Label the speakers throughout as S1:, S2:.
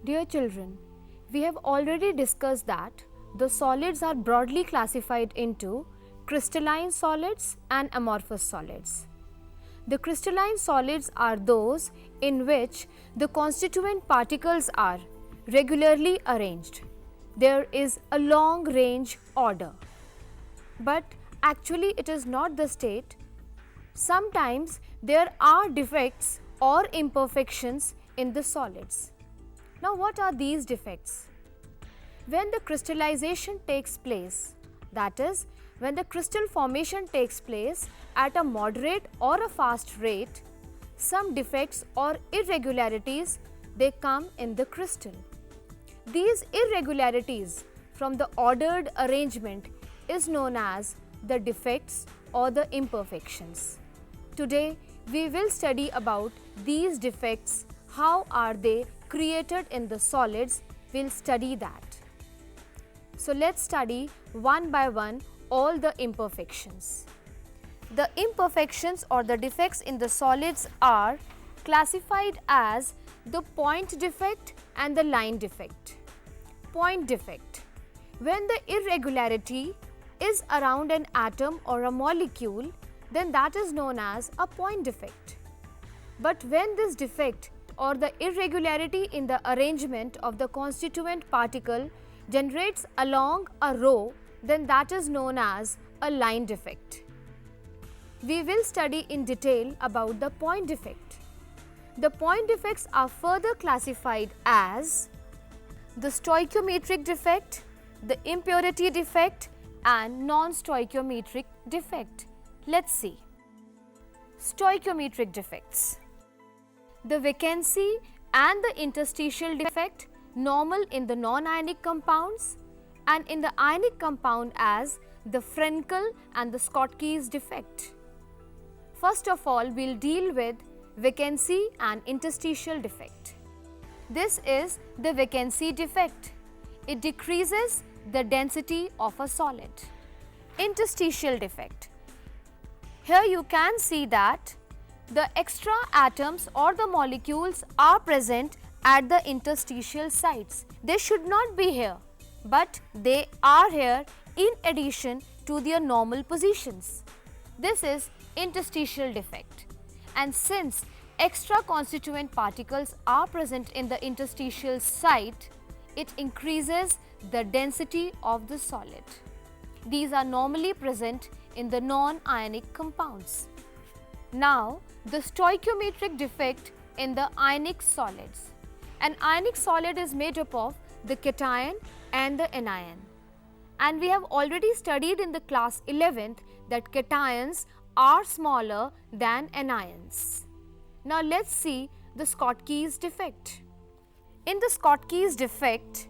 S1: Dear children, we have already discussed that the solids are broadly classified into crystalline solids and amorphous solids. The crystalline solids are those in which the constituent particles are regularly arranged. There is a long range order. But actually it is not the state. Sometimes there are defects or imperfections in the solids. Now what are these defects? When the crystallization takes place, that is, when the crystal formation takes place at a moderate or a fast rate, some defects or irregularities they come in the crystal. These irregularities from the ordered arrangement is known as the defects or the imperfections. Today we will study about these defects, how are they created in the solids, we'll study that. So let's study one by one all the imperfections. The imperfections or the defects in the solids are classified as the point defect and the line defect. Point defect: when the irregularity is around an atom or a molecule, then that is known as a point defect. But when this defect or the irregularity in the arrangement of the constituent particle generates along a row, then that is known as a line defect. We will study in detail about the point defect. The point defects are further classified as the stoichiometric defect, the impurity defect and non-stoichiometric defect. Let's see. Stoichiometric defects: the vacancy and the interstitial defect normal in the non-ionic compounds, and in the ionic compound as the Frenkel and the Schottky's defect. First of all, we'll deal with vacancy and interstitial defect. This is the vacancy defect. It decreases the density of a solid. Interstitial defect: here you can see that the extra atoms or the molecules are present at the interstitial sites. They should not be here, but they are here in addition to their normal positions. This is interstitial defect. And since extra constituent particles are present in the interstitial site, it increases the density of the solid. These are normally present in the non-ionic compounds. Now, the stoichiometric defect in the ionic solids. An ionic solid is made up of the cation and the anion. And we have already studied in the class 11th that cations are smaller than anions. Now let's see the Schottky's defect. In the Schottky's defect,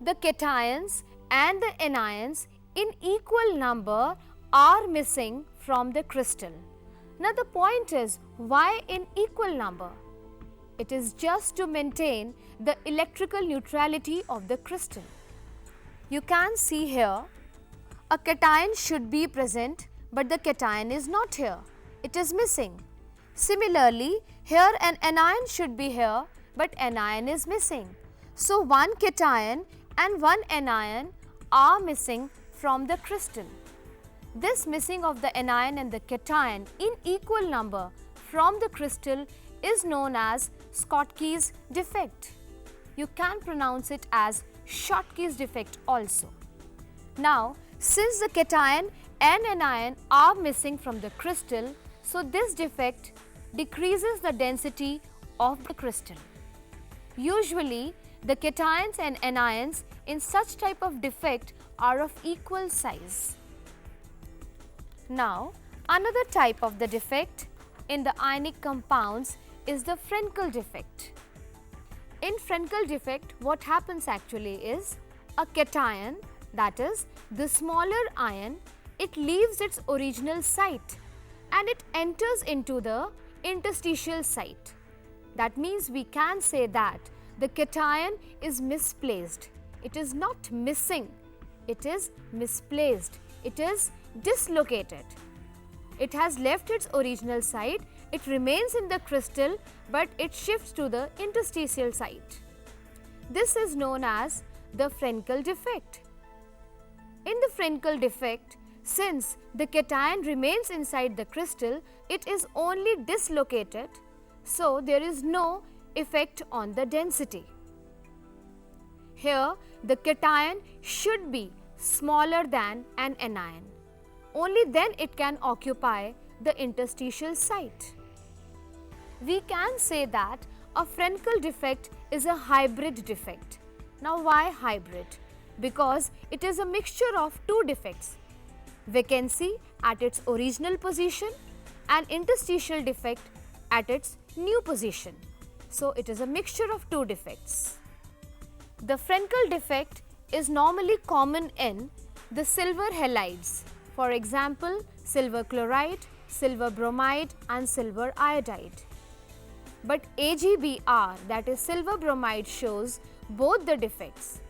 S1: the cations and the anions in equal number are missing from the crystal. Now the point is, why in equal number? It is just to maintain the electrical neutrality of the crystal. You can see here a cation should be present, but the cation is not here. It is missing. Similarly, here an anion should be here, but anion is missing. So one cation and one anion are missing from the crystal. This missing of the anion and the cation in equal number from the crystal is known as Schottky's defect. You can pronounce it as Schottky's defect also. Now, since the cation and anion are missing from the crystal, so this defect decreases the density of the crystal. Usually, the cations and anions in such type of defect are of equal size. Now, another type of the defect in the ionic compounds is the Frenkel defect. In Frenkel defect, what happens actually is a cation, that is the smaller ion, it leaves its original site and it enters into the interstitial site. That means we can say that the cation is misplaced. It is not missing, it is misplaced, it is dislocated. It has left its original site, it remains in the crystal, but it shifts to the interstitial site. This is known as the Frenkel defect. In the Frenkel defect, since the cation remains inside the crystal, it is only dislocated, so there is no effect on the density. Here, the cation should be smaller than an anion. Only then it can occupy the interstitial site. We can say that a Frenkel defect is a hybrid defect. Now why hybrid? Because it is a mixture of two defects, vacancy at its original position and interstitial defect at its new position. So it is a mixture of two defects. The Frenkel defect is normally common in the silver halides, for example, silver chloride, silver bromide and silver iodide. But AgBr, that is silver bromide, shows both the defects,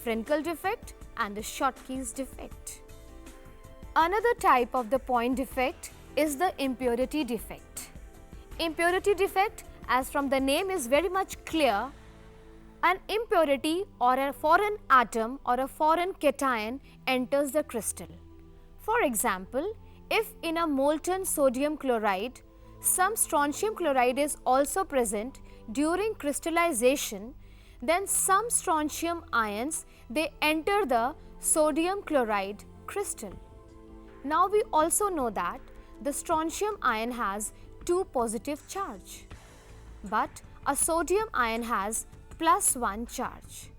S1: Frenkel defect and the Schottky's defect. Another type of the point defect is the impurity defect. Impurity defect, as from the name is very much clear, an impurity or a foreign atom or a foreign cation enters the crystal. For example, if in a molten sodium chloride, some strontium chloride is also present during crystallization, then some strontium ions, they enter the sodium chloride crystal. Now we also know that the strontium ion has 2 positive charge, but a sodium ion has +1 charge.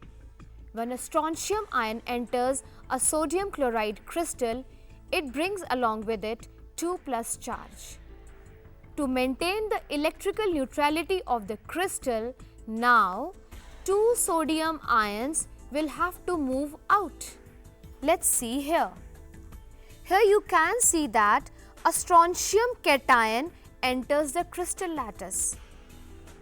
S1: When a strontium ion enters a sodium chloride crystal, it brings along with it 2+ charge. To maintain the electrical neutrality of the crystal, now 2 sodium ions will have to move out. Let's see here. Here you can see that a strontium cation enters the crystal lattice.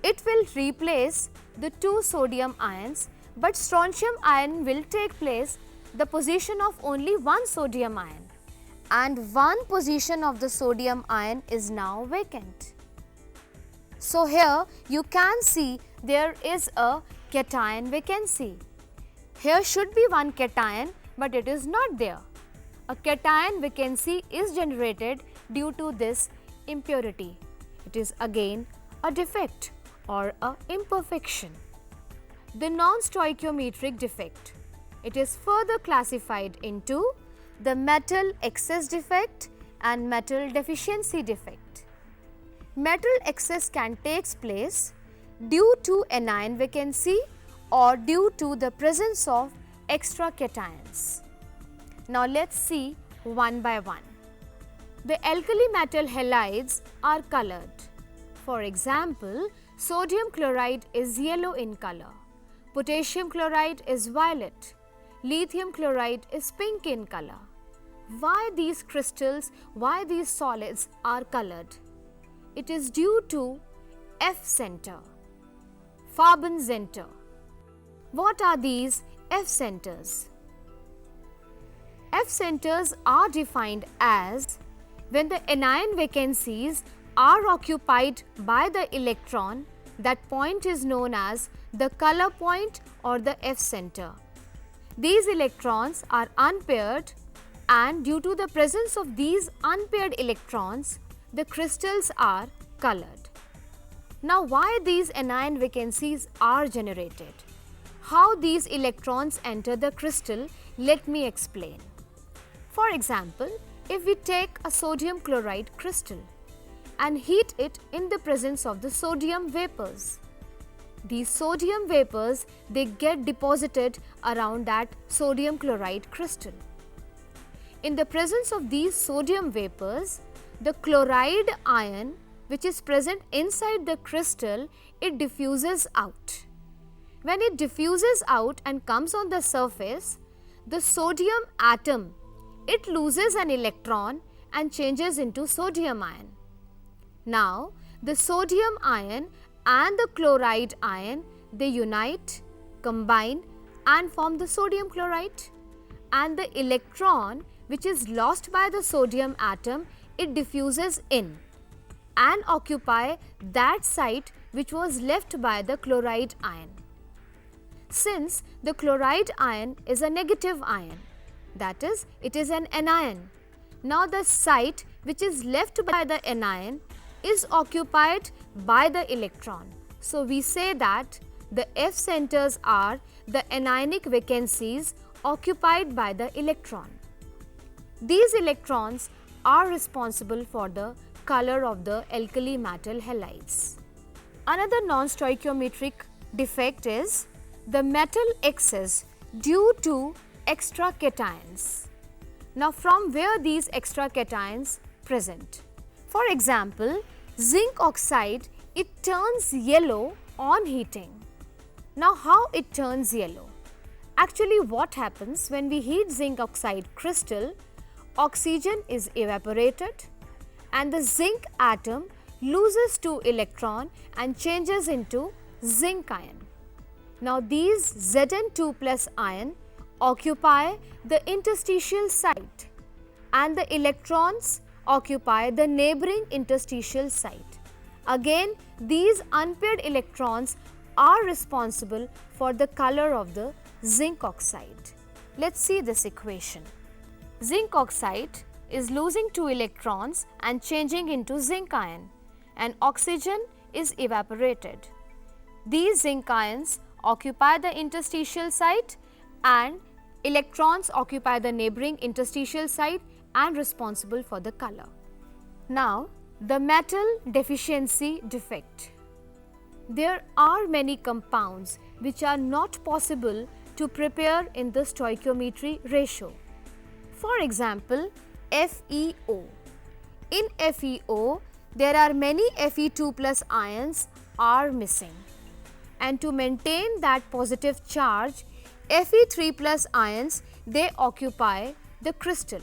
S1: It will replace the 2 sodium ions, but strontium ion will take place the position of only 1 sodium ion, and 1 position of the sodium ion is now vacant. So here you can see there is a cation vacancy. Here should be 1 cation, but it is not there. A cation vacancy is generated due to this impurity. It is again a defect or a imperfection. The non-stoichiometric defect. It is further classified into the metal excess defect and metal deficiency defect. Metal excess can take place due to anion vacancy or due to the presence of extra cations. Now let's see one by one. The alkali metal halides are colored. For example, sodium chloride is yellow in color, potassium chloride is violet, lithium chloride is pink in color. Why these crystals, why these solids are colored? It is due to F center, Farben center. What are these F centers? F centers are defined as when the anion vacancies are occupied by the electron, that point is known as the color point or the F center. These electrons are unpaired, and due to the presence of these unpaired electrons, the crystals are colored. Now why these anion vacancies are generated? How these electrons enter the crystal, let me explain. For example, if we take a sodium chloride crystal and heat it in the presence of the sodium vapors, these sodium vapors, they get deposited around that sodium chloride crystal. In the presence of these sodium vapors, the chloride ion which is present inside the crystal, it diffuses out. When it diffuses out and comes on the surface, the sodium atom, it loses an electron and changes into sodium ion. Now, the sodium ion and the chloride ion, they unite, combine and form the sodium chloride, and the electron which is lost by the sodium atom, it diffuses in and occupy that site which was left by the chloride ion. since the chloride ion is a negative ion, that is, it is an anion. Now the site which is left by the anion is occupied by the electron. So we say that the F centers are the anionic vacancies occupied by the electron. These electrons are responsible for the color of the alkali metal halides. Another non-stoichiometric defect is the metal excess due to extra cations. Now from where these extra cations present? For example, zinc oxide, it turns yellow on heating. Now how it turns yellow? Actually what happens when we heat zinc oxide crystal, oxygen is evaporated and the zinc atom loses 2 electron and changes into zinc ion. Now these Zn2 plus ion occupy the interstitial site and the electrons occupy the neighboring interstitial site. Again, these unpaired electrons are responsible for the color of the zinc oxide. Let's see this equation. Zinc oxide is losing 2 electrons and changing into zinc ion, and oxygen is evaporated. These zinc ions occupy the interstitial site and electrons occupy the neighboring interstitial site and responsible for the color. Now, the metal deficiency defect. There are many compounds which are not possible to prepare in the stoichiometry ratio. For example, FeO. In FeO, there are many Fe2 plus ions are missing. And to maintain that positive charge, Fe3 plus ions, they occupy the crystal.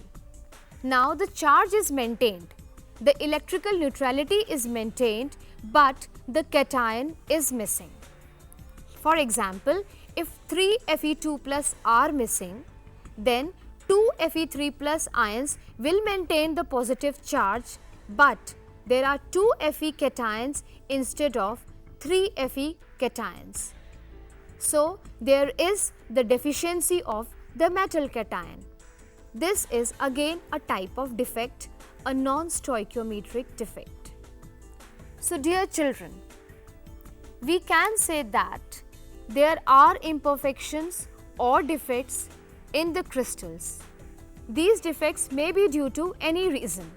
S1: Now the charge is maintained, the electrical neutrality is maintained, but the cation is missing. For example, if 3 Fe2 plus are missing, then 2 Fe3 plus ions will maintain the positive charge, but there are 2 Fe cations instead of 3 Fe cations. So, there is the deficiency of the metal cation. This is again a type of defect, a non-stoichiometric defect. So, dear children, we can say that there are imperfections or defects in the crystals. These defects may be due to any reason,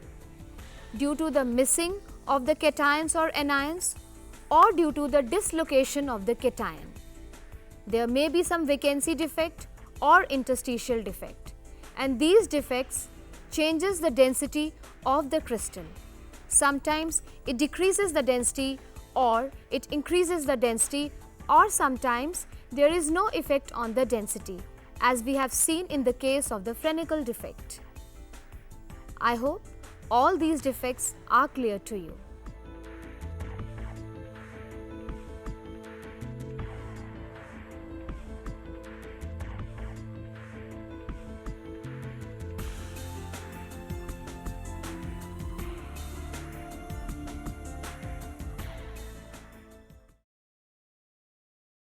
S1: due to the missing of the cations or anions, or due to the dislocation of the cation. There may be some vacancy defect or interstitial defect, and these defects changes the density of the crystal. Sometimes it decreases the density or it increases the density, or sometimes there is no effect on the density, as we have seen in the case of the Frenkel defect. I hope all these defects are clear to you.